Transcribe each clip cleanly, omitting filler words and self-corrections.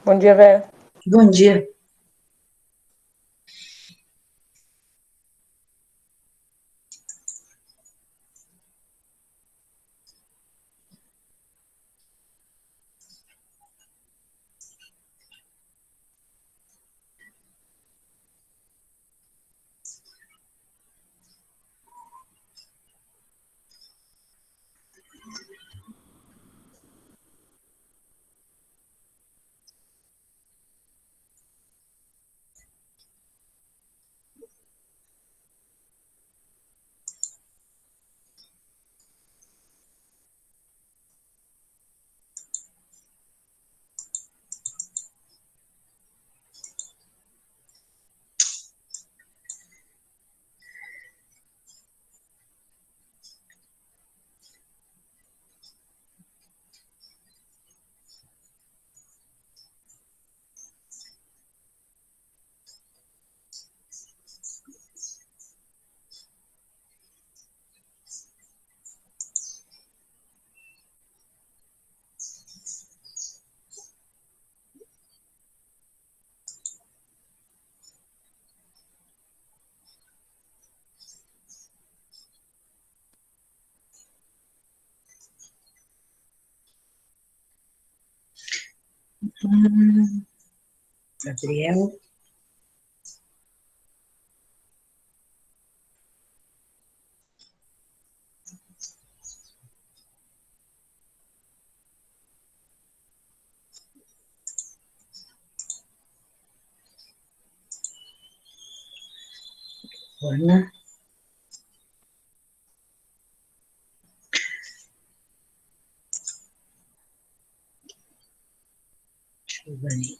Bom dia, Vera. Bom dia. Gabriel. Ana. Giovanni.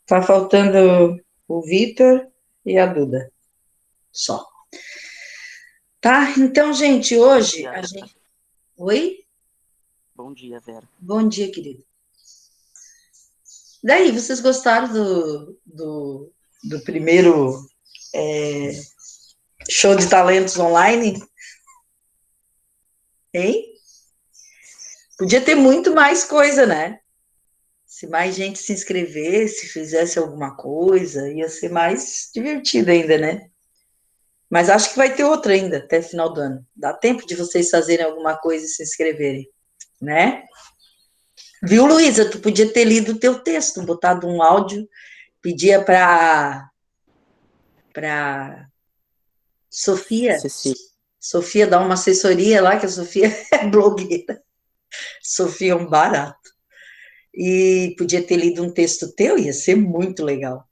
Tá faltando o Vitor e a Duda. Só. Tá? Então, gente, hoje a gente... Oi? Bom dia, Vera. Bom dia, querido. Daí, vocês gostaram do primeiro show de talentos online? Hein? Podia ter muito mais coisa, né? Se mais gente se inscrevesse, fizesse alguma coisa, ia ser mais divertido ainda, né? Mas acho que vai ter outra ainda, até final do ano. Dá tempo de vocês fazerem alguma coisa e se inscreverem, né? Viu, Luísa? Tu podia ter lido o teu texto, botado um áudio, pedia para Sofia, Ceci. Sofia dar uma assessoria lá, que a Sofia é blogueira. Sofia é um barato. E podia ter lido um texto teu, ia ser muito legal.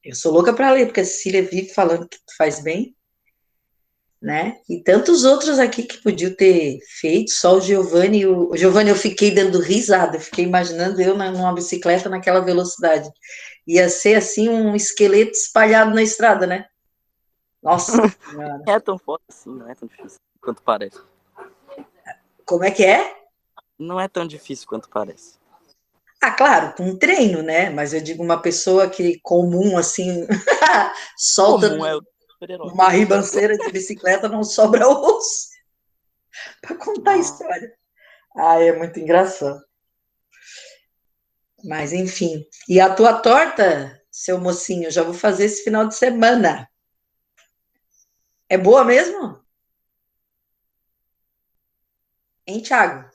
Eu sou louca para ler, porque a Cecília vive falando que tu faz bem, né? E tantos outros aqui que podiam ter feito, só o Giovanni. O Giovanni, eu fiquei dando risada, eu fiquei imaginando eu numa bicicleta naquela velocidade. Ia ser assim um esqueleto espalhado na estrada, né? Nossa Senhora. É tão forte assim, não é tão difícil quanto parece. Como é que é? Não é tão difícil quanto parece. Ah, claro, com treino, né? Mas eu digo uma pessoa que comum, assim, solta Comum é o super-herói. uma ribanceira de bicicleta, não sobra osso para contar a Nossa. história. Ah, é muito engraçado. Mas, enfim. E a tua torta, seu mocinho, já vou fazer esse final de semana. É boa mesmo? Hein, Thiago?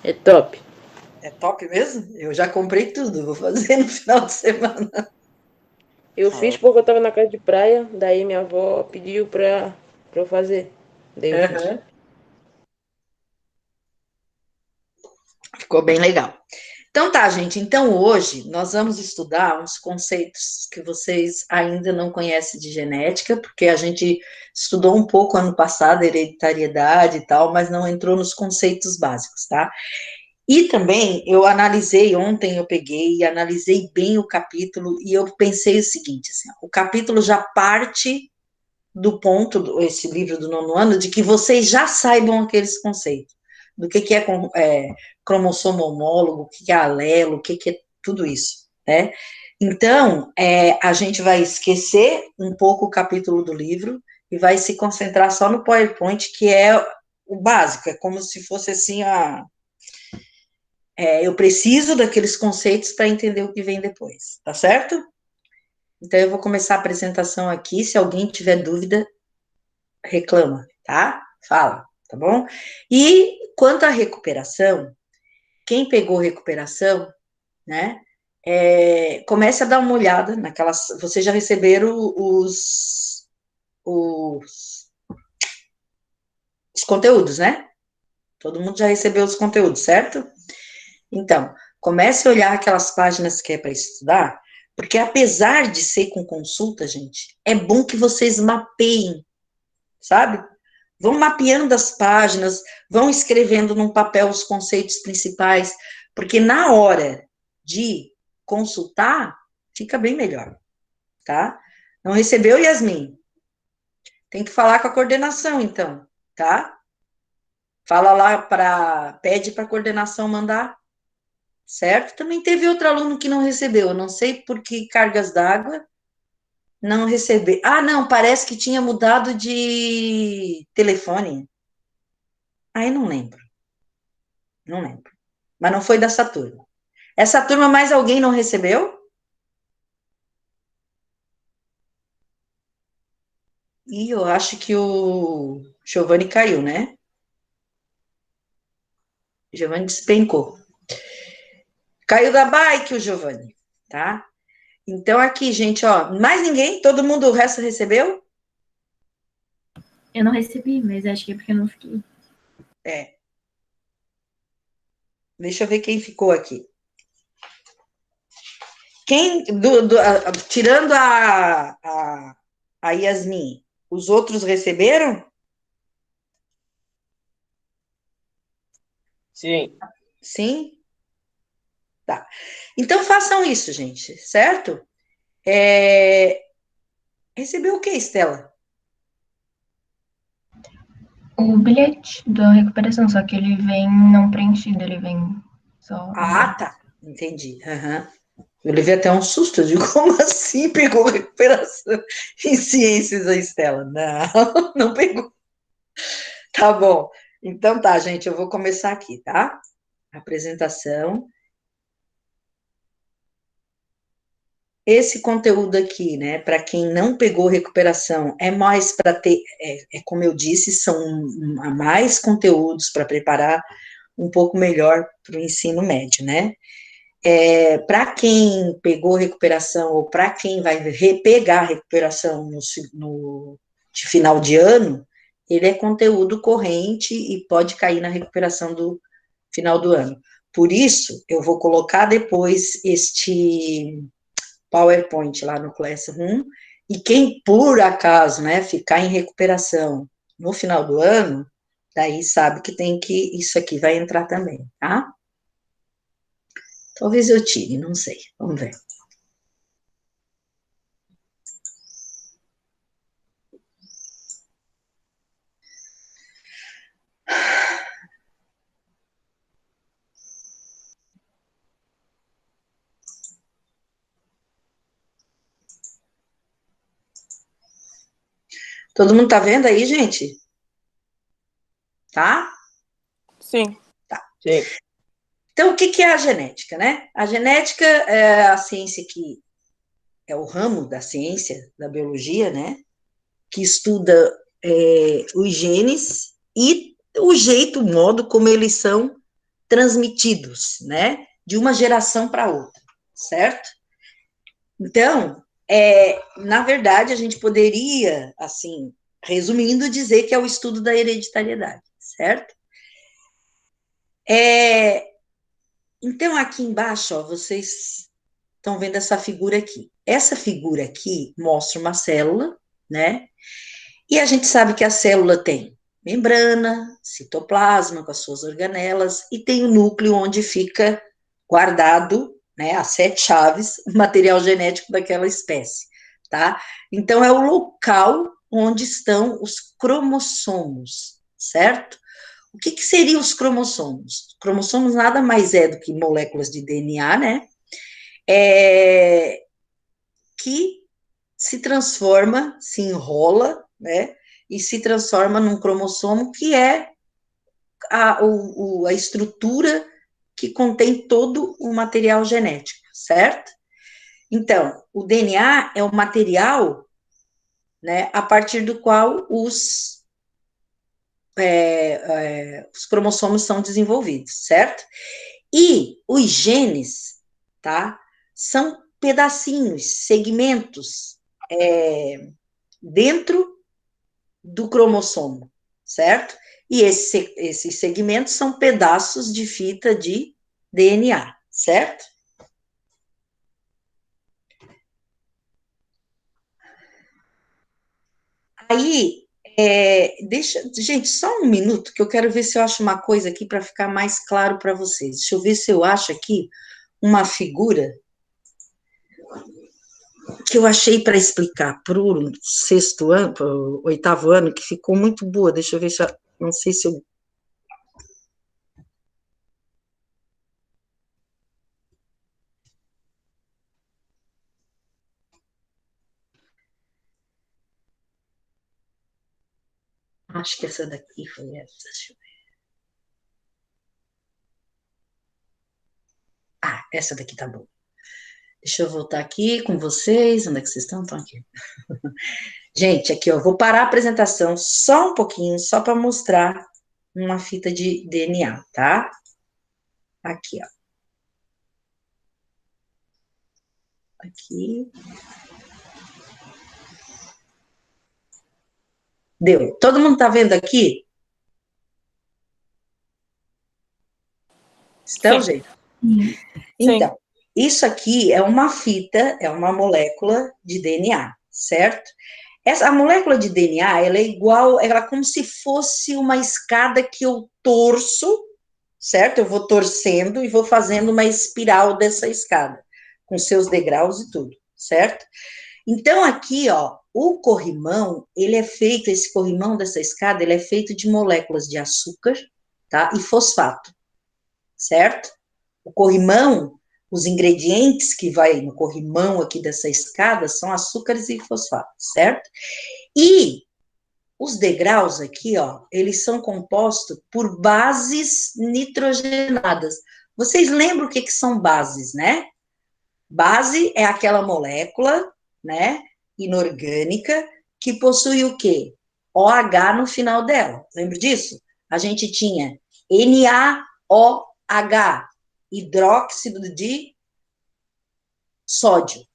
É top. É top mesmo? Eu já comprei tudo, vou fazer no final de semana. Eu fiz porque eu tava na casa de praia, daí minha avó pediu pra eu fazer. Daí eu fiz. Uhum. Ficou bem legal. Então tá, gente. Então hoje nós vamos estudar uns conceitos que vocês ainda não conhecem de genética, porque a gente estudou um pouco ano passado, hereditariedade e tal, mas não entrou nos conceitos básicos, tá? E também eu analisei, ontem eu peguei e analisei bem o capítulo e eu pensei o seguinte, assim, o capítulo já parte do ponto, esse livro do nono ano, de que vocês já saibam aqueles conceitos. do que é cromossomo homólogo, o que é alelo, o que é tudo isso, né? Então, a gente vai esquecer um pouco o capítulo do livro e vai se concentrar só no PowerPoint, que é o básico, é como se fosse assim, eu preciso daqueles conceitos para entender o que vem depois, tá certo? Então, eu vou começar a apresentação aqui, se alguém tiver dúvida, reclama, tá? Fala, tá bom? E quanto à recuperação, quem pegou recuperação, né, comece a dar uma olhada naquelas, vocês já receberam os conteúdos, né? Todo mundo já recebeu os conteúdos, certo? Então, comece a olhar aquelas páginas que é para estudar, porque apesar de ser com consulta, gente, é bom que vocês mapeiem, sabe? Vão mapeando as páginas, vão escrevendo num papel os conceitos principais, porque na hora de consultar, fica bem melhor, tá? Não recebeu, Yasmin? Tem que falar com a coordenação, então, tá? Fala lá pede para a coordenação mandar, certo? Também teve outro aluno que não recebeu, eu não sei por que cargas d'água não recebeu. Ah, não, parece que tinha mudado de telefone. Aí não lembro, não lembro. Mas não foi dessa turma. Essa turma, mais alguém não recebeu? E eu acho que o Giovanni caiu, né? Giovanni despencou. Caiu da bike o Giovanni, tá? Então, aqui, gente, ó, mais ninguém? Todo mundo, o resto recebeu? Eu não recebi, mas acho que é porque eu não fiquei. Deixa eu ver quem ficou aqui. Quem, tirando a Yasmin, os outros receberam? Sim. Sim? Tá. Então, façam isso, gente, certo? Recebeu o que, Estela? O bilhete da recuperação, só que ele vem não preenchido, ele vem só. Ah, tá. Entendi. Uhum. Eu levei até um susto, eu digo, como assim pegou recuperação em ciências a Estela? Não, não pegou. Tá bom. Então tá, gente, eu vou começar aqui, tá? Apresentação. Esse conteúdo aqui, né, para quem não pegou recuperação, é mais para ter, como eu disse, são mais conteúdos para preparar um pouco melhor para o ensino médio, né? Para quem pegou recuperação ou para quem vai repegar a recuperação de final de ano, ele é conteúdo corrente e pode cair na recuperação do final do ano. Por isso, eu vou colocar depois este PowerPoint lá no Classroom, e quem, por acaso, né, ficar em recuperação no final do ano, daí sabe que isso aqui vai entrar também, tá? Talvez eu tire, não sei, vamos ver. Todo mundo tá vendo aí, gente? Tá? Sim. Tá. Sim. Então, o que é a genética, né? A genética é a ciência que é o ramo da ciência, da biologia, né? Que estuda os genes e o jeito, o modo como eles são transmitidos, né? De uma geração para outra, certo? Então, na verdade, a gente poderia, assim, resumindo, dizer que é o estudo da hereditariedade, certo? Então, aqui embaixo, ó, vocês estão vendo essa figura aqui. Essa figura aqui mostra uma célula, né? E a gente sabe que a célula tem membrana, citoplasma com as suas organelas, e tem o núcleo onde fica guardado, né, as 7 chaves, o material genético daquela espécie, tá? Então, é o local onde estão os cromossomos, certo? O que seriam os cromossomos? Cromossomos nada mais é do que moléculas de DNA, né? Que se transforma, se enrola, né? E se transforma num cromossomo que é a estrutura que contém todo o material genético, certo? Então, o DNA é o material, né, a partir do qual os cromossomos são desenvolvidos, certo? E os genes, tá, são pedacinhos, segmentos dentro do cromossomo, certo? E esses segmentos são pedaços de fita de DNA, certo? Aí, gente, só um minuto, que eu quero ver se eu acho uma coisa aqui para ficar mais claro para vocês. Deixa eu ver se eu acho aqui uma figura que eu achei para explicar para o sexto ano, para o oitavo ano, que ficou muito boa. Deixa eu ver se eu, não sei se eu. Acho que essa daqui foi essa. Deixa eu ver. Ah, essa daqui tá boa. Deixa eu voltar aqui com vocês. Onde é que vocês estão? Estão aqui. Gente, aqui, ó, vou parar a apresentação só um pouquinho, só para mostrar uma fita de DNA, tá? Aqui, ó. Aqui. Deu. Todo mundo tá vendo aqui? Estão, Sim. gente? Então, isso aqui é uma fita, é uma molécula de DNA, certo? A molécula de DNA, ela é igual, ela é como se fosse uma escada que eu torço, certo? Eu vou torcendo e vou fazendo uma espiral dessa escada, com seus degraus e tudo, certo? Então, aqui, ó, o corrimão, ele é feito, esse corrimão dessa escada, ele é feito de moléculas de açúcar, tá? E fosfato, certo? O corrimão, os ingredientes que vai no corrimão aqui dessa escada são açúcares e fosfatos, certo? E os degraus aqui, ó, eles são compostos por bases nitrogenadas. Vocês lembram o que são bases, né? Base é aquela molécula, né, inorgânica, que possui o quê? OH no final dela. Lembra disso? A gente tinha NaOH, hidróxido de sódio.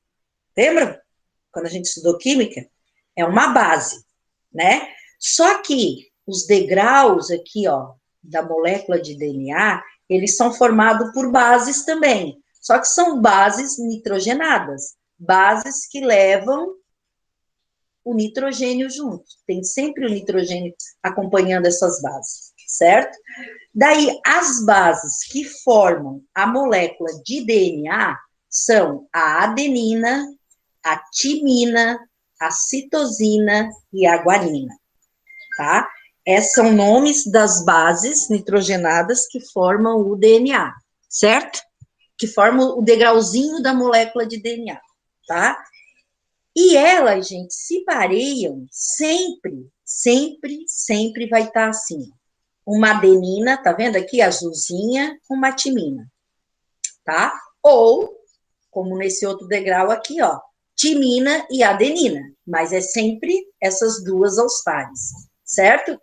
Lembra? Quando a gente estudou química? É uma base, né? Só que os degraus aqui, ó, da molécula de DNA, eles são formados por bases também. Só que são bases nitrogenadas, bases que levam o nitrogênio junto. Tem sempre o nitrogênio acompanhando essas bases, certo? Daí, as bases que formam a molécula de DNA são a adenina, a timina, a citosina e a guanina, tá? Esses são nomes das bases nitrogenadas que formam o DNA, certo? Que formam o degrauzinho da molécula de DNA, tá? E elas, gente, se pareiam sempre, sempre, sempre vai estar assim. Uma adenina, tá vendo aqui, azulzinha, com uma timina, tá? Ou, como nesse outro degrau aqui, ó, timina e adenina, mas é sempre essas duas aos pares, certo?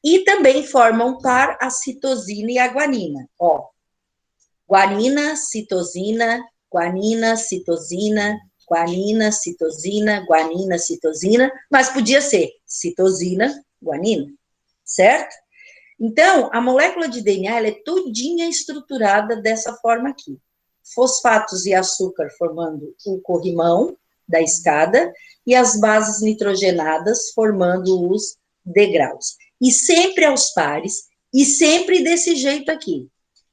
E também formam par a citosina e a guanina, ó. Guanina, citosina, guanina, citosina, guanina, citosina, guanina, citosina, mas podia ser citosina, guanina, certo? Então, a molécula de DNA, ela é todinha estruturada dessa forma aqui. Fosfatos e açúcar formando o corrimão da escada e as bases nitrogenadas formando os degraus. E sempre aos pares, e sempre desse jeito aqui,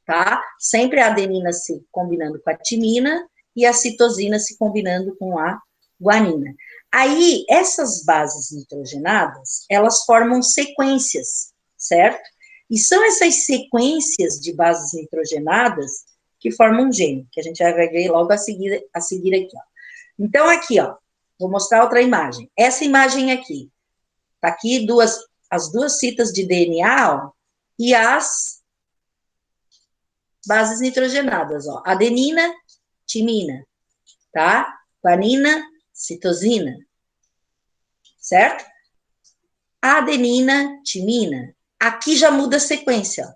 tá? Sempre a adenina se combinando com a timina e a citosina se combinando com a guanina. Aí, essas bases nitrogenadas, elas formam sequências, certo? E são essas sequências de bases nitrogenadas que formam um gene, que a gente vai ver logo a seguir aqui, ó. Então, aqui, ó, vou mostrar outra imagem. Essa imagem aqui, tá aqui as duas fitas de DNA, ó, e as bases nitrogenadas, ó, adenina, timina, tá? Guanina, citosina, certo? Adenina, timina. Aqui já muda a sequência, ó.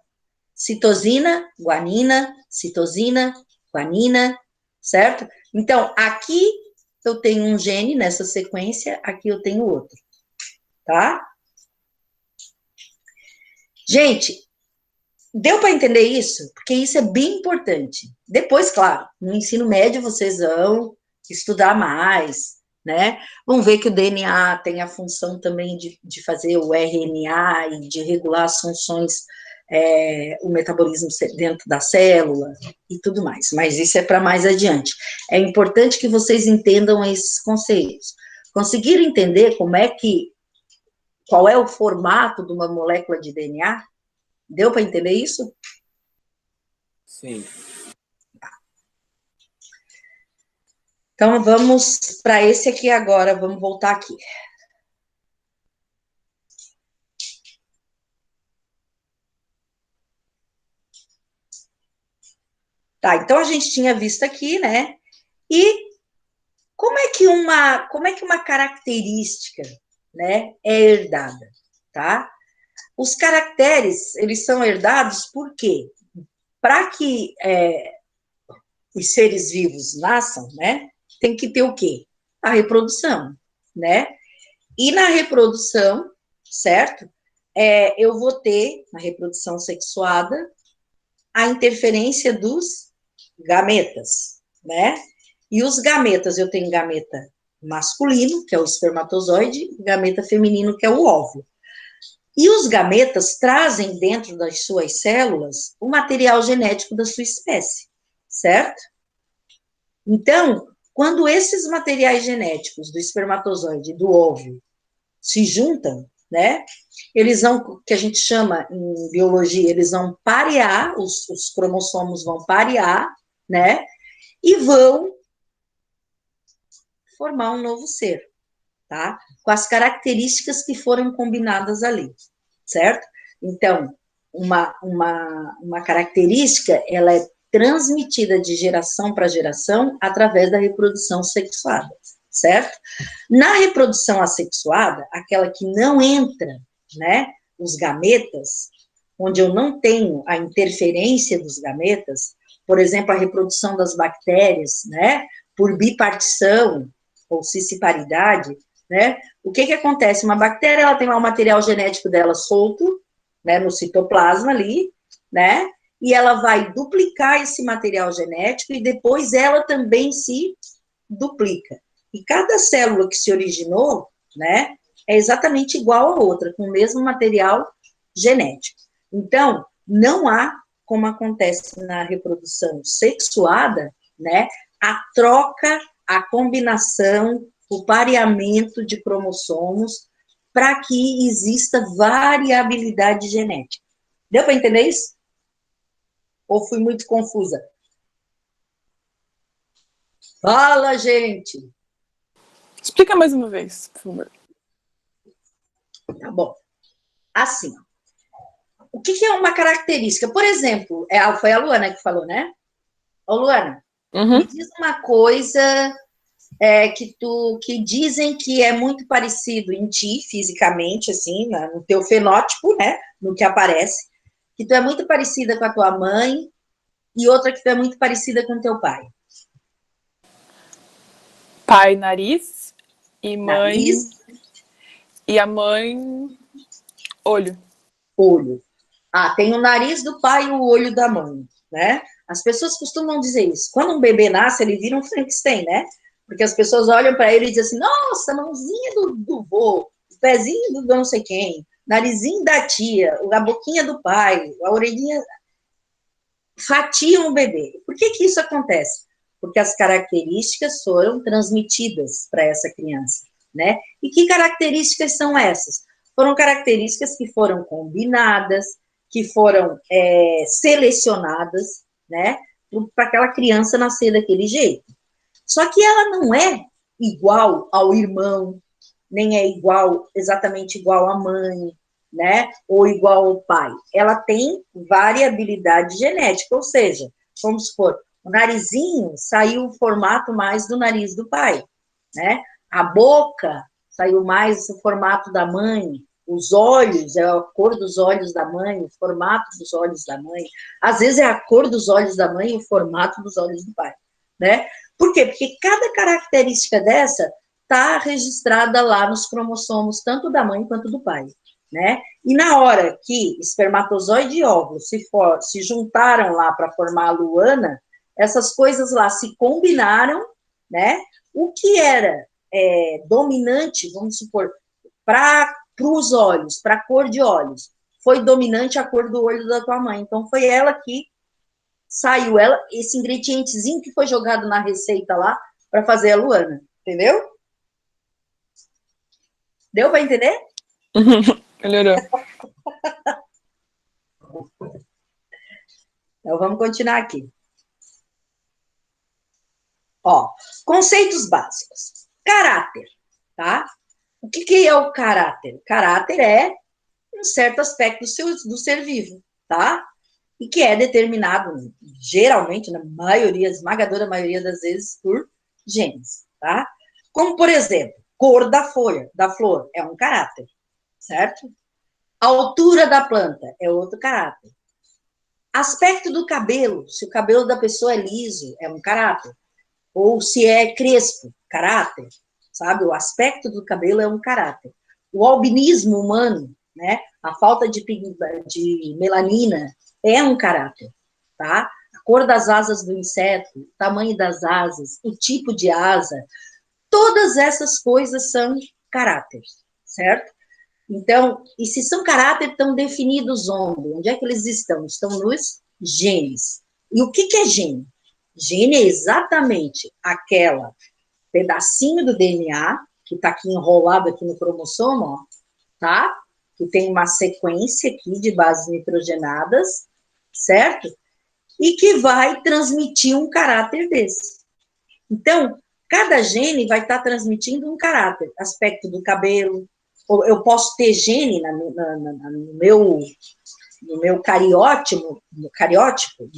Citosina, guanina, citosina, guanina, certo? Então, aqui eu tenho um gene nessa sequência, aqui eu tenho outro, tá? Gente, deu para entender isso? Porque isso é bem importante. Depois, claro, no ensino médio vocês vão estudar mais, né? Vão ver que o DNA tem a função também de fazer o RNA e de regular as funções, o metabolismo dentro da célula e tudo mais. Mas isso é para mais adiante. É importante que vocês entendam esses conceitos. Conseguiram entender qual é o formato de uma molécula de DNA? Deu para entender isso? Sim. Então, vamos para esse aqui agora, vamos voltar aqui. Tá, então a gente tinha visto aqui, né? E como é que uma característica, né, é herdada, tá? Os caracteres, eles são herdados por quê? Para que os seres vivos nasçam, né, tem que ter o quê? A reprodução, né? E na reprodução, certo? Eu vou ter, na reprodução sexuada, a interferência dos gametas, né? E os gametas, eu tenho gameta masculino, que é o espermatozoide, e gameta feminino, que é o óvulo. E os gametas trazem dentro das suas células o material genético da sua espécie, certo? Então, quando esses materiais genéticos do espermatozoide e do óvulo se juntam, né, eles vão, que a gente chama em biologia, eles vão parear, os cromossomos vão parear, né, e vão formar um novo ser, tá? Com as características que foram combinadas ali, certo? Então, uma característica, ela é transmitida de geração para geração através da reprodução sexuada, certo? Na reprodução assexuada, aquela que não entra, né, os gametas, onde eu não tenho a interferência dos gametas, por exemplo, a reprodução das bactérias, né, por bipartição ou cisparidade, né, o que acontece? Uma bactéria, ela tem lá o material genético dela solto, né, no citoplasma ali, né, e ela vai duplicar esse material genético e depois ela também se duplica. E cada célula que se originou, né, é exatamente igual a outra, com o mesmo material genético. Então, não há, como acontece na reprodução sexuada, né, a troca, a combinação, o pareamento de cromossomos para que exista variabilidade genética. Deu para entender isso? Ou fui muito confusa? Fala, gente! Explica mais uma vez, por favor. Tá bom. Assim, o que é uma característica? Por exemplo, foi a Luana que falou, né? Ô, Luana, me diz uma coisa que dizem que é muito parecido em ti, fisicamente, assim, no teu fenótipo, né? No que aparece, que tu é muito parecida com a tua mãe e outra que tu é muito parecida com teu pai. Pai, nariz, e mãe... Nariz. E a mãe, olho. Olho. Tem o nariz do pai e o olho da mãe, né? As pessoas costumam dizer isso. Quando um bebê nasce, ele vira um Frankenstein, né? Porque as pessoas olham para ele e dizem assim, nossa, a mãozinha do vô, o pezinho do não sei quem, narizinho da tia, a boquinha do pai, a orelhinha... Fatiam o bebê. Por que isso acontece? Porque as características foram transmitidas para essa criança, né? E que características são essas? Foram características que foram combinadas, que foram selecionadas, né, para aquela criança nascer daquele jeito. Só que ela não é igual ao irmão, nem é exatamente igual à mãe, né, ou igual ao pai. Ela tem variabilidade genética, ou seja, vamos supor, o narizinho saiu o formato mais do nariz do pai, né, a boca saiu mais o formato da mãe, os olhos, é a cor dos olhos da mãe, o formato dos olhos da mãe, às vezes é a cor dos olhos da mãe e o formato dos olhos do pai, né? Por quê? Porque cada característica dessa está registrada lá nos cromossomos, tanto da mãe quanto do pai, né? E na hora que espermatozoide e óvulo se juntaram lá para formar a Luana, essas coisas lá se combinaram, né? O que era dominante, vamos supor, para os olhos, para a cor de olhos, foi dominante a cor do olho da tua mãe. Então, foi ela que saiu, esse ingredientezinho que foi jogado na receita lá para fazer a Luana. Entendeu? Deu para entender? Melhorou. Então, vamos continuar aqui. Ó, conceitos básicos. Caráter, tá? O que é o caráter? Caráter é um certo aspecto do ser vivo, tá? E que é determinado, geralmente, na maioria, esmagadora maioria das vezes, por genes, tá? Como, por exemplo, cor da folha, da flor, é um caráter, certo? A altura da planta é outro caráter. Aspecto do cabelo, se o cabelo da pessoa é liso, é um caráter. Ou se é crespo, caráter, sabe? O aspecto do cabelo é um caráter. O albinismo humano, né? A falta de melanina é um caráter, tá? A cor das asas do inseto, o tamanho das asas, o tipo de asa, todas essas coisas são caráteres, certo? Então, e se são caráter, estão definidos onde? Onde é que eles estão? Estão nos genes. E o que é gene? Gene é exatamente aquela pedacinho do DNA, que está aqui enrolado aqui no cromossomo, ó, tá? Que tem uma sequência aqui de bases nitrogenadas, certo? E que vai transmitir um caráter desse. Então, cada gene vai estar transmitindo um caráter, aspecto do cabelo, eu posso ter gene no meu cariótipo, no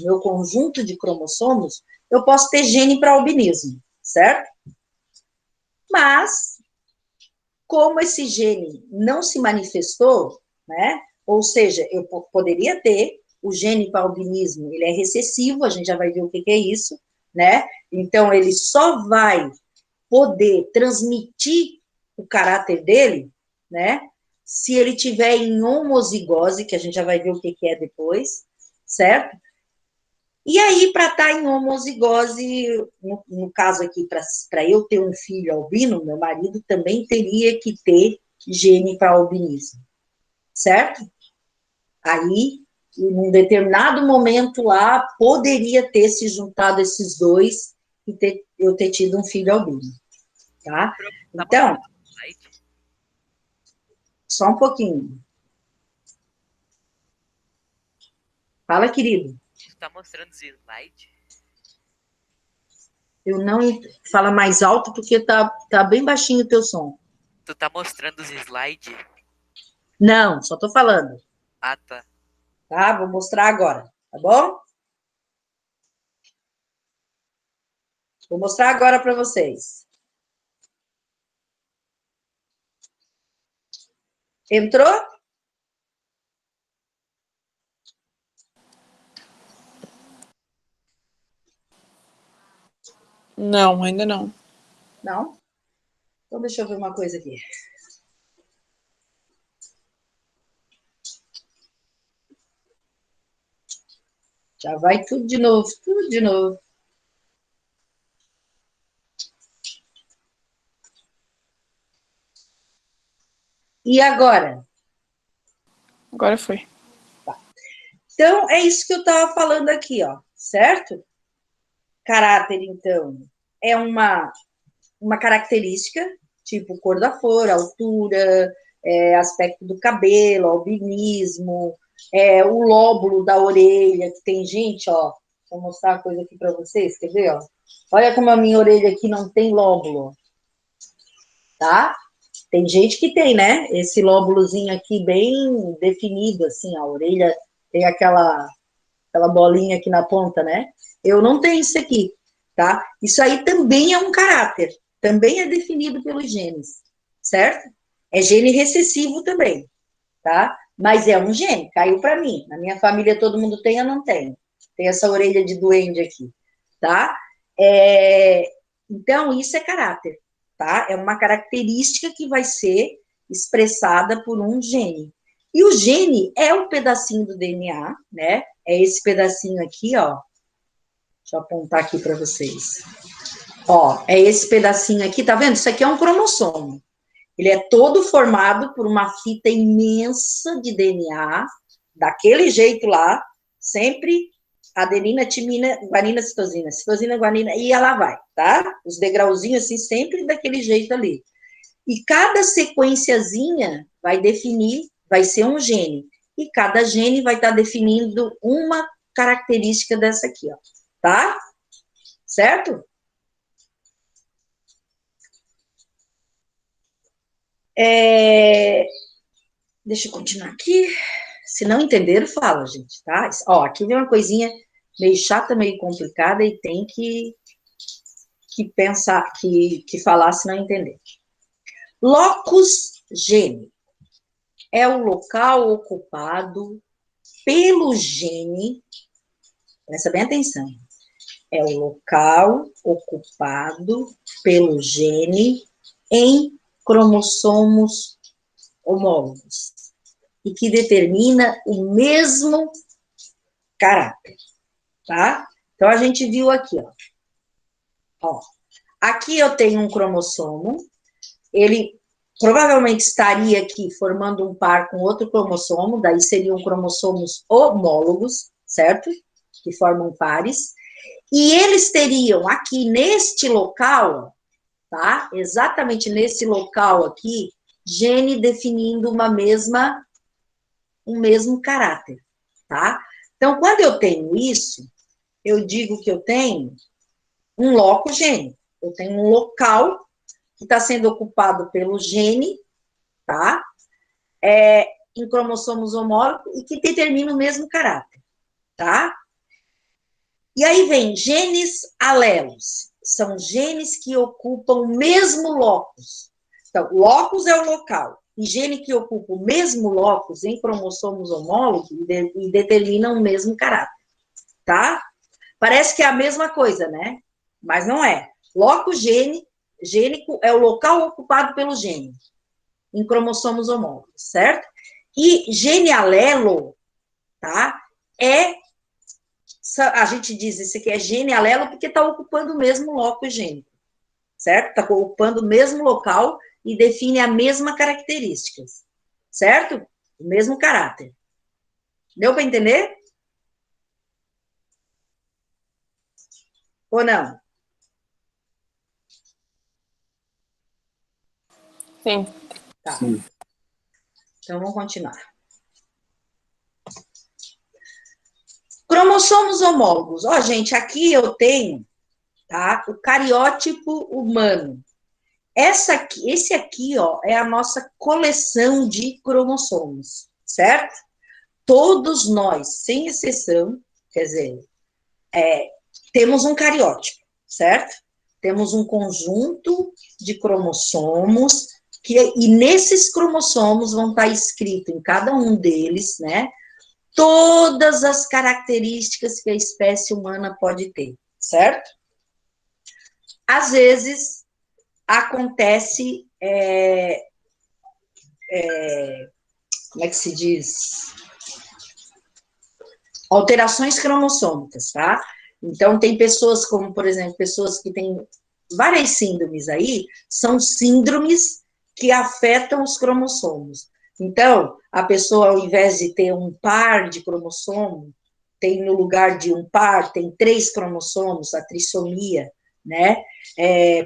meu conjunto de cromossomos, eu posso ter gene para albinismo, certo? Mas, como esse gene não se manifestou, né? Ou seja, eu poderia ter o gene para albinismo, ele é recessivo, a gente já vai ver o que é isso, né? Então, ele só vai poder transmitir o caráter dele, né? Se ele tiver em homozigose, que a gente já vai ver o que é depois, certo? E aí, para estar em homozigose, no caso aqui, para eu ter um filho albino, meu marido também teria que ter gene para albinismo, certo? Aí, em um determinado momento lá, poderia ter se juntado esses dois e eu ter tido um filho albino, tá? Então, só um pouquinho. Fala, querido. Tu tá mostrando os slides? Eu não... Fala mais alto, porque tá bem baixinho o teu som. Tu tá mostrando os slides? Não, só tô falando. Ah, tá. Tá? Vou mostrar agora, tá bom? Vou mostrar agora para vocês. Entrou? Não, ainda não. Não? Então, deixa eu ver uma coisa aqui. Já vai tudo de novo, tudo de novo. E agora? Agora foi. Então, é isso que eu estava falando aqui, ó, certo? Caráter, então, é uma característica, tipo cor da flor, altura, aspecto do cabelo, albinismo, o lóbulo da orelha, que tem gente, ó, vou mostrar uma coisa aqui para vocês, quer ver, ó? Olha como a minha orelha aqui não tem lóbulo, tá? Tem gente que tem, né? Esse lóbulozinho aqui bem definido, assim, a orelha tem aquela bolinha aqui na ponta, né? Eu não tenho isso aqui, tá? Isso aí também é um caráter, também é definido pelos genes, certo? É gene recessivo também, tá? Mas é um gene, caiu para mim. Na minha família todo mundo tem, eu não tenho. Tem essa orelha de duende aqui, tá? Então, isso é caráter, tá? É uma característica que vai ser expressada por um gene. E o gene é um pedacinho do DNA, né? É esse pedacinho aqui, ó. Deixa eu apontar aqui para vocês. Ó, é esse pedacinho aqui, tá vendo? Isso aqui é um cromossomo. Ele é todo formado por uma fita imensa de DNA, daquele jeito lá, sempre adenina, timina, guanina, citosina, guanina, e ela vai, tá? Os degrauzinhos, assim, sempre daquele jeito ali. E cada sequenciazinha vai definir, vai ser um gene. E cada gene vai estar definindo uma característica dessa aqui, ó. Tá? Certo? Deixa eu continuar aqui. Se não entenderam, fala, gente, tá? Ó, aqui vem uma coisinha meio chata, meio complicada e tem que pensar, que falar se não entender. Locus gene é o local ocupado pelo gene, presta bem atenção, é o local ocupado pelo gene em cromossomos homólogos e que determina o mesmo caráter, tá? Então, a gente viu aqui, ó. Aqui eu tenho um cromossomo, ele provavelmente estaria aqui formando um par com outro cromossomo, daí seriam cromossomos homólogos, certo? Que formam pares. E eles teriam aqui neste local, tá? Exatamente nesse local aqui, gene definindo um mesmo caráter, tá? Então, quando eu tenho isso, eu digo que eu tenho um loco gene. Eu tenho um local que está sendo ocupado pelo gene, tá? Em cromossomos homólogos e que determina o mesmo caráter, tá? E aí vem genes alelos. São genes que ocupam o mesmo locus. Então, locus é o local. E gene que ocupa o mesmo locus em cromossomos homólogos e determinam o mesmo caráter, tá? Parece que é a mesma coisa, né? Mas não é. Locus gênico é o local ocupado pelo gene em cromossomos homólogos, certo? E gene alelo, tá? A gente diz isso aqui é gene alelo porque está ocupando o mesmo locus gênico, certo? Está ocupando o mesmo local e define a mesma característica, certo? O mesmo caráter. Deu para entender? Ou não? Sim. Tá. Sim. Então, vamos continuar. Cromossomos homólogos. Ó, gente, aqui eu tenho, tá? O cariótipo humano. Esse aqui, ó, é a nossa coleção de cromossomos, certo? Todos nós, sem exceção, quer dizer, temos um cariótipo, certo? Temos um conjunto de cromossomos, e nesses cromossomos vão estar escritos em cada um deles, né? Todas as características que a espécie humana pode ter, certo? Às vezes, acontece, como é que se diz? Alterações cromossômicas, tá? Então, tem pessoas como, por exemplo, pessoas que têm várias síndromes aí, são síndromes que afetam os cromossomos. Então, a pessoa, ao invés de ter um par de cromossomo, tem no lugar de um par, tem 3 cromossomos, a trissomia, né?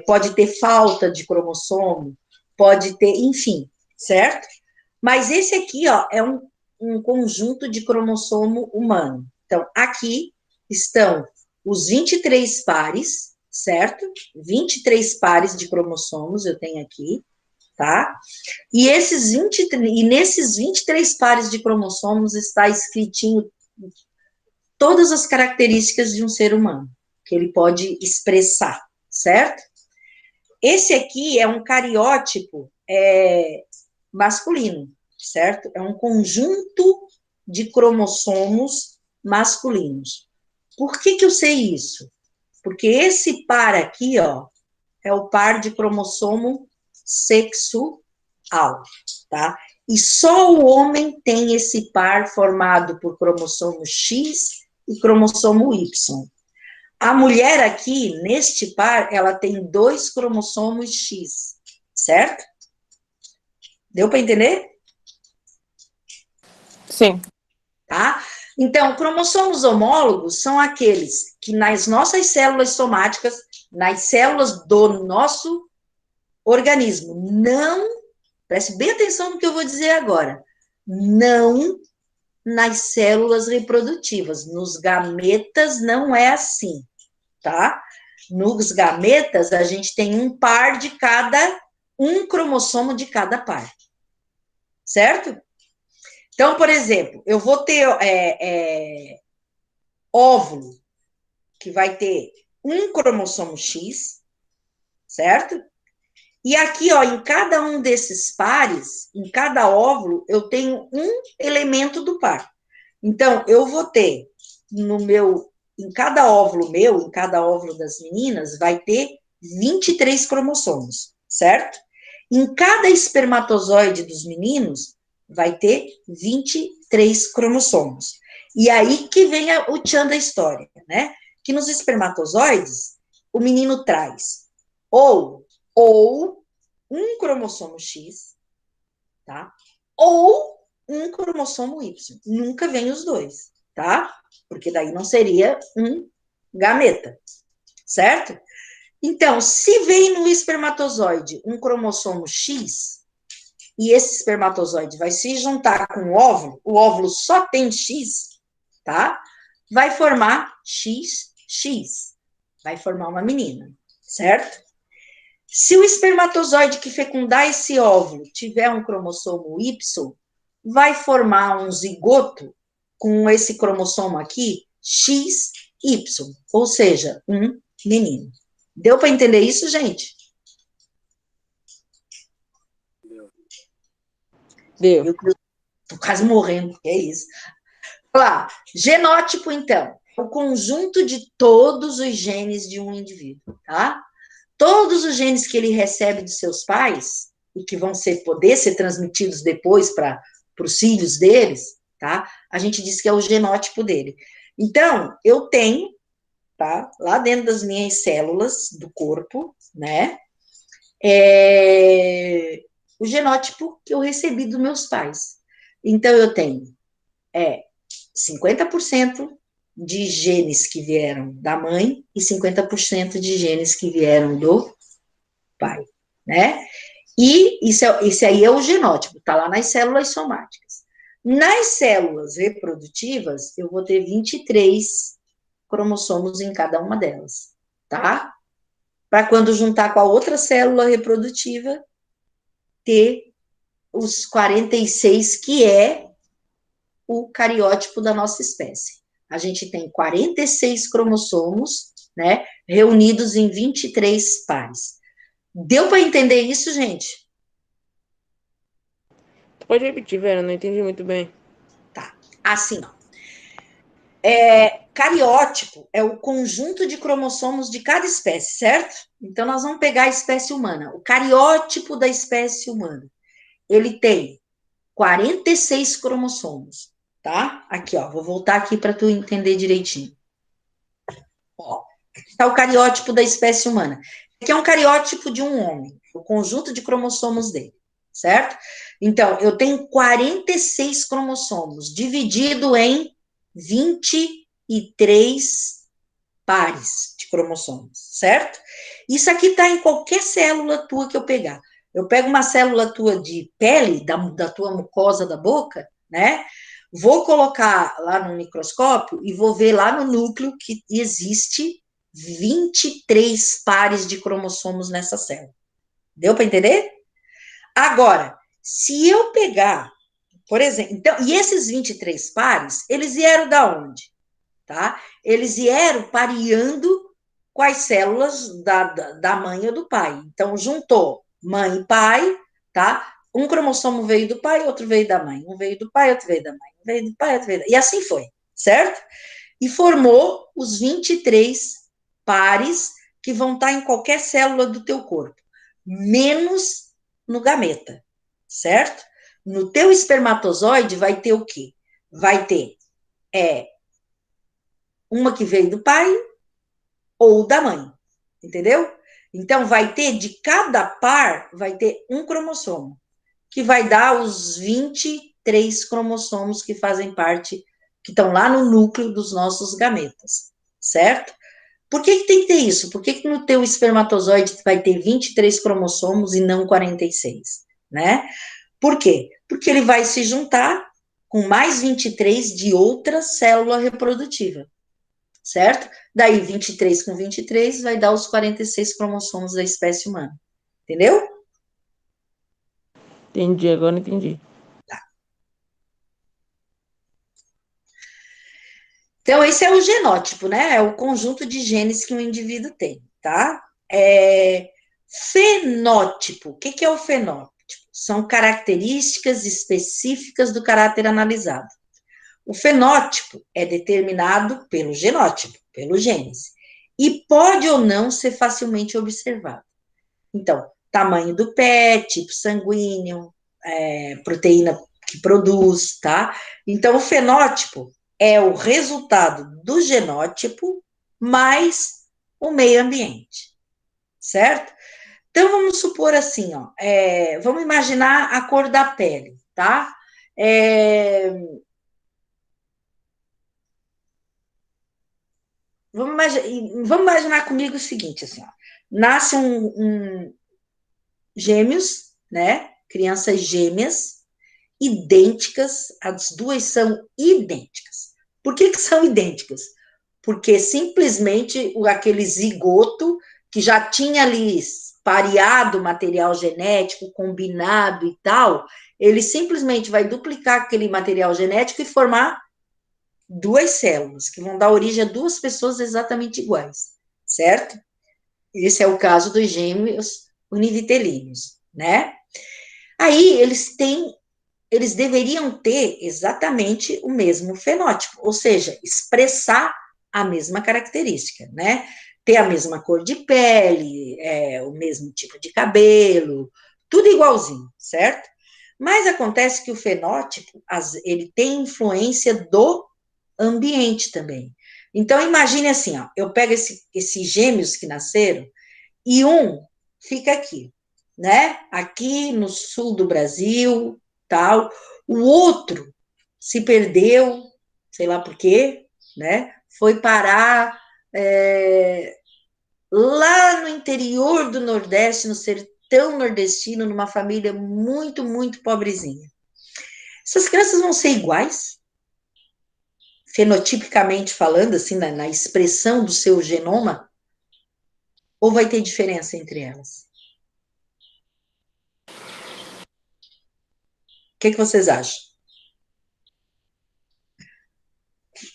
Pode ter falta de cromossomo, pode ter, enfim, certo? Mas esse aqui, ó, é um um conjunto de cromossomo humano. Então, aqui estão os 23 pares, certo? 23 pares de cromossomos eu tenho aqui, tá? E nesses 23 pares de cromossomos está escritinho todas as características de um ser humano, que ele pode expressar, certo? Esse aqui é um cariótipo masculino, certo? É um conjunto de cromossomos masculinos. Por que eu sei isso? Porque esse par aqui, ó, é o par de cromossomo sexual, tá? E só o homem tem esse par formado por cromossomo X e cromossomo Y. A mulher aqui, neste par, ela tem 2 cromossomos X, certo? Deu para entender? Sim. Tá? Então, cromossomos homólogos são aqueles que nas nossas células somáticas, nas células do nosso organismo, não, preste bem atenção no que eu vou dizer agora, não nas células reprodutivas, nos gametas não é assim, tá? Nos gametas, a gente tem um cromossomo de cada par, certo? Então, por exemplo, eu vou ter óvulo, que vai ter um cromossomo X, certo? E aqui, ó, em cada um desses pares, em cada óvulo, eu tenho um elemento do par. Então, eu vou ter em cada óvulo meu, em cada óvulo das meninas, vai ter 23 cromossomos, certo? Em cada espermatozoide dos meninos, vai ter 23 cromossomos. E aí que vem o tchan da história, né? Que nos espermatozoides, o menino traz ou um cromossomo X, tá? Ou um cromossomo Y. Nunca vem os dois, tá? Porque daí não seria um gameta, certo? Então, se vem no espermatozoide um cromossomo X, e esse espermatozoide vai se juntar com o óvulo só tem X, tá? Vai formar XX, vai formar uma menina, certo? Se o espermatozoide que fecundar esse óvulo tiver um cromossomo Y, vai formar um zigoto com esse cromossomo aqui, XY, ou seja, um menino. Deu para entender isso, gente? Deu. Eu tô quase morrendo, é isso. Lá, genótipo, então, é o conjunto de todos os genes de um indivíduo, tá? Todos os genes que ele recebe dos seus pais, e que vão poder ser transmitidos depois para os filhos deles, tá? A gente diz que é o genótipo dele. Então, eu tenho, tá? Lá dentro das minhas células do corpo, né? O genótipo que eu recebi dos meus pais. Então, eu tenho 50% de genes que vieram da mãe e 50% de genes que vieram do pai, né? E isso aí é o genótipo, tá lá nas células somáticas. Nas células reprodutivas, eu vou ter 23 cromossomos em cada uma delas, tá? Para quando juntar com a outra célula reprodutiva, ter os 46, que é o cariótipo da nossa espécie. A gente tem 46 cromossomos, né, reunidos em 23 pares. Deu para entender isso, gente? Pode repetir, Vera, não entendi muito bem. Tá. Assim, ó. Cariótipo é o conjunto de cromossomos de cada espécie, certo? Então, nós vamos pegar a espécie humana. O cariótipo da espécie humana. Ele tem 46 cromossomos, tá? Aqui, ó. Vou voltar aqui para tu entender direitinho. Ó, está o cariótipo da espécie humana. Aqui é um cariótipo de um homem, o conjunto de cromossomos dele, certo? Então, eu tenho 46 cromossomos, dividido em 23 pares de cromossomos, certo? Isso aqui está em qualquer célula tua que eu pegar. Eu pego uma célula tua de pele, da tua mucosa da boca, né? Vou colocar lá no microscópio e vou ver lá no núcleo que existe 23 pares de cromossomos nessa célula. Deu para entender? Agora, se eu pegar, por exemplo, então, e esses 23 pares, eles vieram da onde? Tá? Eles vieram pareando com as células da mãe ou do pai. Então, juntou mãe e pai, tá? Um cromossomo veio do pai, outro veio da mãe. Um veio do pai, outro veio da mãe. Um veio do pai, outro veio da... E assim foi, certo? E formou os 23 pares que vão estar em qualquer célula do teu corpo, menos no gameta, certo? No teu espermatozoide vai ter o quê? Vai ter uma que veio do pai ou da mãe, entendeu? Então, vai ter, de cada par, vai ter um cromossomo, que vai dar os 23 cromossomos que fazem parte, que estão lá no núcleo dos nossos gametas, certo? Por que tem que ter isso? Por que no teu espermatozoide vai ter 23 cromossomos e não 46, né? Por quê? Porque ele vai se juntar com mais 23 de outra célula reprodutiva, certo? Daí 23 com 23 vai dar os 46 cromossomos da espécie humana. Entendeu? Entendi, agora entendi. Então, esse é o genótipo, né? É o conjunto de genes que um indivíduo tem, tá? Fenótipo. O que é o fenótipo? São características específicas do caráter analisado. O fenótipo é determinado pelo genótipo, pelo genes, e pode ou não ser facilmente observado. Então, tamanho do pé, tipo sanguíneo, proteína que produz, tá? Então, o fenótipo é o resultado do genótipo mais o meio ambiente, certo? Então, vamos supor assim, ó, vamos imaginar a cor da pele, tá? Vamos imaginar comigo o seguinte, assim, ó, nasce gêmeos, né? Crianças gêmeas, idênticas, as duas são idênticas. Por que são idênticas? Porque simplesmente aquele zigoto que já tinha ali pareado material genético, combinado e tal, ele simplesmente vai duplicar aquele material genético e formar duas células, que vão dar origem a duas pessoas exatamente iguais, certo? Esse é o caso dos gêmeos univitelíneos, né? Aí eles deveriam ter exatamente o mesmo fenótipo, ou seja, expressar a mesma característica, né? Ter a mesma cor de pele, o mesmo tipo de cabelo, tudo igualzinho, certo? Mas acontece que o fenótipo, ele tem influência do ambiente também. Então, imagine assim, ó, eu pego esses gêmeos que nasceram e um fica aqui, né? Aqui no sul do Brasil, tal. O outro se perdeu, sei lá por quê, né? Foi parar lá no interior do Nordeste, no sertão nordestino, numa família muito, muito pobrezinha. Essas crianças vão ser iguais? Fenotipicamente falando, assim, na expressão do seu genoma? Ou vai ter diferença entre elas? O que vocês acham?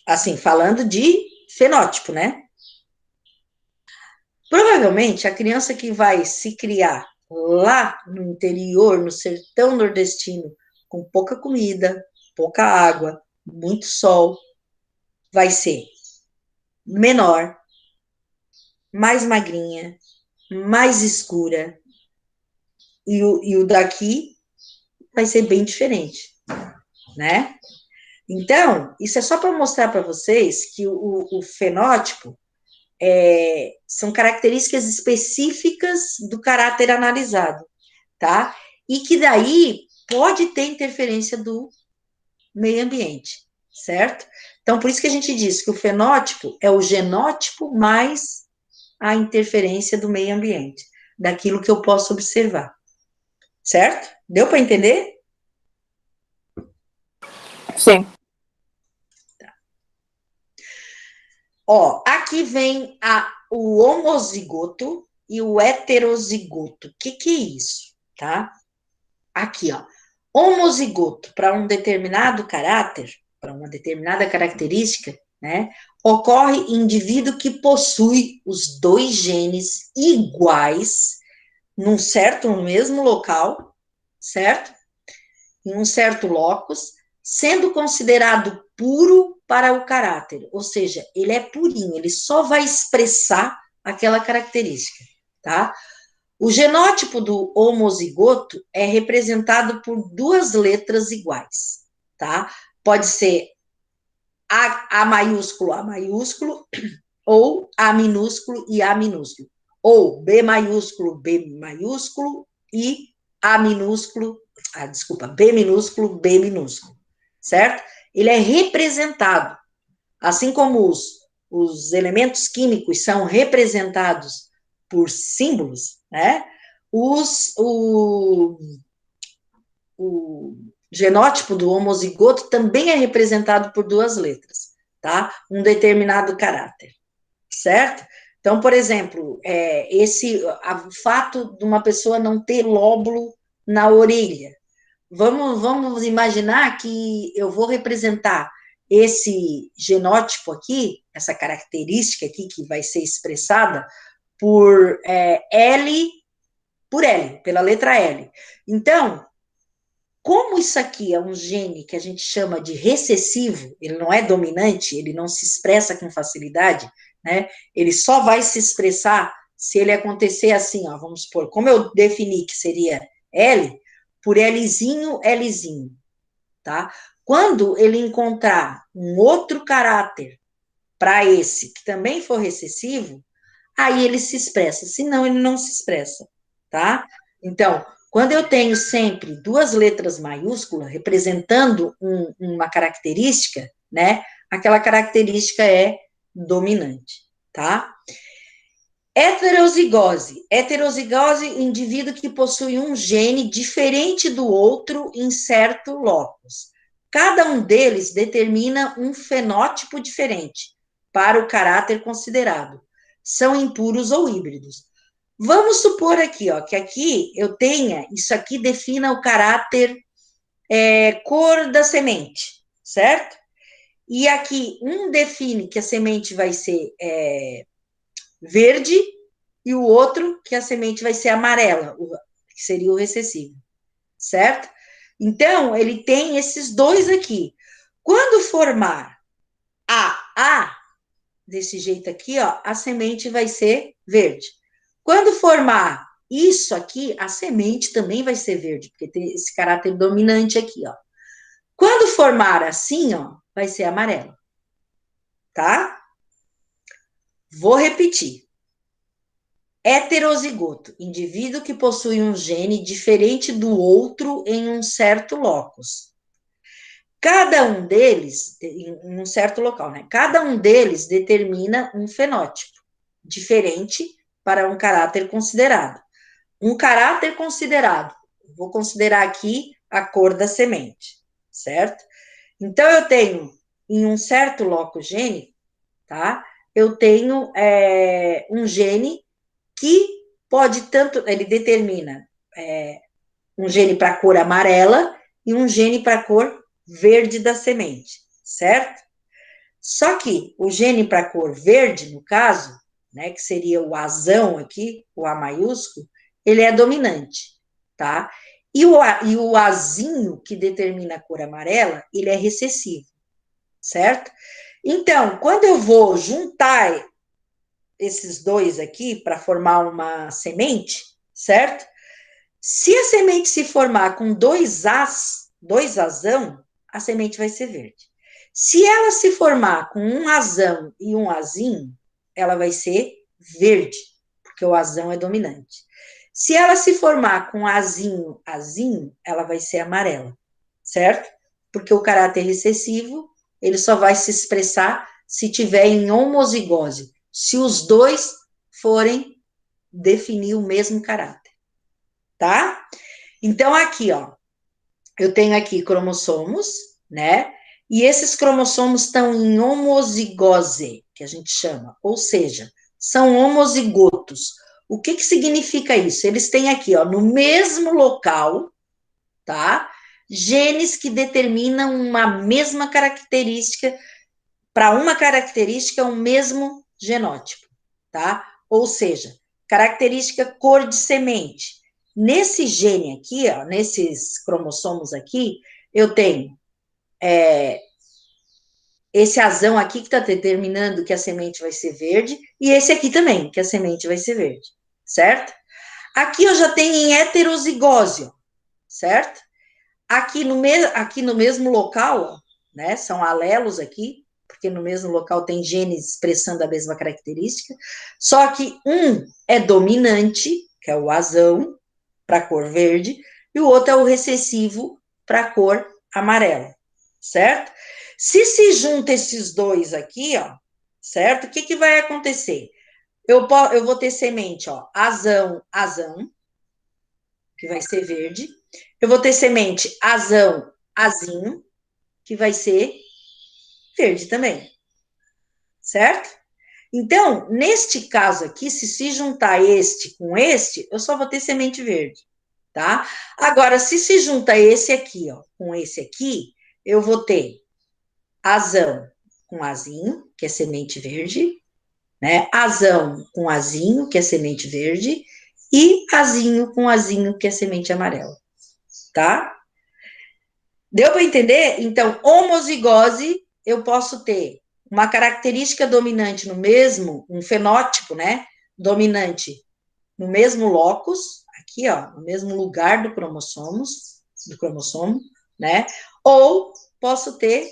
Assim, falando de fenótipo, né? Provavelmente, a criança que vai se criar lá no interior, no sertão nordestino, com pouca comida, pouca água, muito sol, vai ser menor, mais magrinha, mais escura, e o daqui vai ser bem diferente, né? Então, isso é só para mostrar para vocês que o fenótipo são características específicas do caráter analisado, tá? E que daí pode ter interferência do meio ambiente, certo? Então, por isso que a gente diz que o fenótipo é o genótipo mais a interferência do meio ambiente, daquilo que eu posso observar, certo? Deu para entender? Sim. Ó, aqui vem o homozigoto e o heterozigoto. O que é isso, tá? Aqui, ó. Homozigoto para um determinado caráter, para uma determinada característica, né? Ocorre em indivíduo que possui os dois genes iguais no mesmo local, certo? Em um certo locus, sendo considerado puro para o caráter, ou seja, ele é purinho, ele só vai expressar aquela característica, tá? O genótipo do homozigoto é representado por duas letras iguais, tá? Pode ser A maiúsculo, ou A minúsculo e A minúsculo, ou B maiúsculo e A minúsculo, B minúsculo, B minúsculo, certo? Ele é representado, assim como os elementos químicos são representados por símbolos, né? O genótipo do homozigoto também é representado por duas letras, tá? Um determinado caráter, certo? Então, por exemplo, o fato de uma pessoa não ter lóbulo na orelha. Vamos imaginar que eu vou representar esse genótipo aqui, essa característica aqui que vai ser expressada por pela letra L. Então, como isso aqui é um gene que a gente chama de recessivo, ele não é dominante, ele não se expressa com facilidade, né? Ele só vai se expressar se ele acontecer assim, ó, vamos supor, como eu defini que seria L, por Lzinho, Lzinho, tá? Quando ele encontrar um outro caráter para esse, que também for recessivo, aí ele se expressa, senão ele não se expressa, tá? Então, quando eu tenho sempre duas letras maiúsculas representando uma característica, né? Aquela característica é dominante, tá? Heterozigose. Heterozigose, indivíduo que possui um gene diferente do outro em certo locus. Cada um deles determina um fenótipo diferente para o caráter considerado. São impuros ou híbridos. Vamos supor aqui, ó, que aqui eu tenha, isso aqui defina o caráter cor da semente, certo? E aqui um define que a semente vai ser verde e o outro que a semente vai ser amarela, que seria o recessivo, certo? Então, ele tem esses dois aqui. Quando formar A, desse jeito aqui, ó, a semente vai ser verde. Quando formar isso aqui, a semente também vai ser verde, porque tem esse caráter dominante aqui, ó. Quando formar assim, ó, vai ser amarelo. Tá? Vou repetir. Heterozigoto, indivíduo que possui um gene diferente do outro em um certo locus. Cada um deles, em um certo local, né? Cada um deles determina um fenótipo diferente para um caráter considerado. Um caráter considerado, vou considerar aqui a cor da semente, certo? Então, eu tenho, em um certo locus gênico, tá? Eu tenho um gene que pode tanto, ele determina um gene para a cor amarela e um gene para a cor verde da semente, certo? Só que o gene para a cor verde, no caso, né, que seria o Azão aqui, o A maiúsculo, ele é dominante, tá? E o Azinho, que determina a cor amarela, ele é recessivo, certo? Então, quando eu vou juntar esses dois aqui para formar uma semente, certo? Se a semente se formar com dois azão, a semente vai ser verde. Se ela se formar com um azão e um azinho, ela vai ser verde, porque o azão é dominante. Se ela se formar com azinho, ela vai ser amarela, certo? Porque o caráter recessivo, ele só vai se expressar se tiver em homozigose, se os dois forem definir o mesmo caráter, tá? Então, aqui, ó, eu tenho aqui cromossomos, né? E esses cromossomos estão em homozigose. O que a gente chama, ou seja, são homozigotos. O que significa isso? Eles têm aqui, ó, no mesmo local, tá? Genes que determinam uma mesma característica, para uma característica, um mesmo genótipo, tá? Ou seja, característica cor de semente. Nesse gene aqui, ó, nesses cromossomos aqui, eu tenho esse azão aqui que está determinando que a semente vai ser verde, e esse aqui também, que a semente vai ser verde, certo? Aqui eu já tenho em heterozigose, ó, certo? Aqui no mesmo local, ó, né, são alelos aqui, porque no mesmo local tem genes expressando a mesma característica, só que um é dominante, que é o azão, para a cor verde, e o outro é o recessivo para a cor amarela, certo? Se junta esses dois aqui, ó, certo? O que vai acontecer? Eu vou ter semente, ó, azão, que vai ser verde. Eu vou ter semente azão, azinho, que vai ser verde também, certo? Então, neste caso aqui, se juntar este com este, eu só vou ter semente verde, tá? Agora, se junta esse aqui, ó, com esse aqui, eu vou ter azão com azinho, que é semente verde, né? Azão com azinho, que é semente verde, e azinho com azinho, que é semente amarela, tá? Deu para entender? Então, homozigose, eu posso ter uma característica dominante no mesmo, um fenótipo, né? Dominante no mesmo locus, aqui, ó, no mesmo lugar do cromossomo, né? Ou posso ter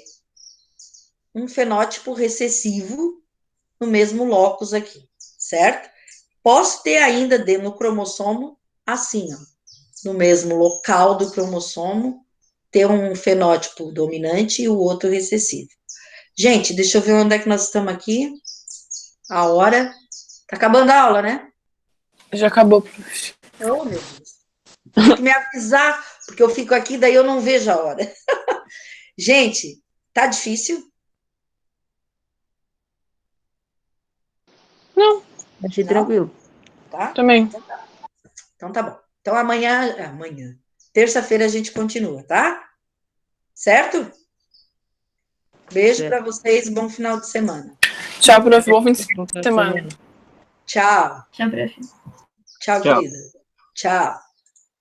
um fenótipo recessivo no mesmo locus aqui, certo? Posso ter ainda no cromossomo, assim, ó, no mesmo local do cromossomo, ter um fenótipo dominante e o outro recessivo. Gente, deixa eu ver onde é que nós estamos aqui. A hora. Tá acabando a aula, né? Já acabou, prof. Oh, meu Deus. Tem que me avisar, porque eu fico aqui, daí eu não vejo a hora. Gente, tá difícil? Não, Achei Não? tranquilo. Tá? também. Então tá bom. Então amanhã, terça-feira a gente continua, tá? Certo? Beijo Certo. para vocês, bom final de semana. Tchau, prof. Bom fim de Bom final de semana. semana. Tchau. Tchau, prof. Tchau, Tchau. querida. Tchau.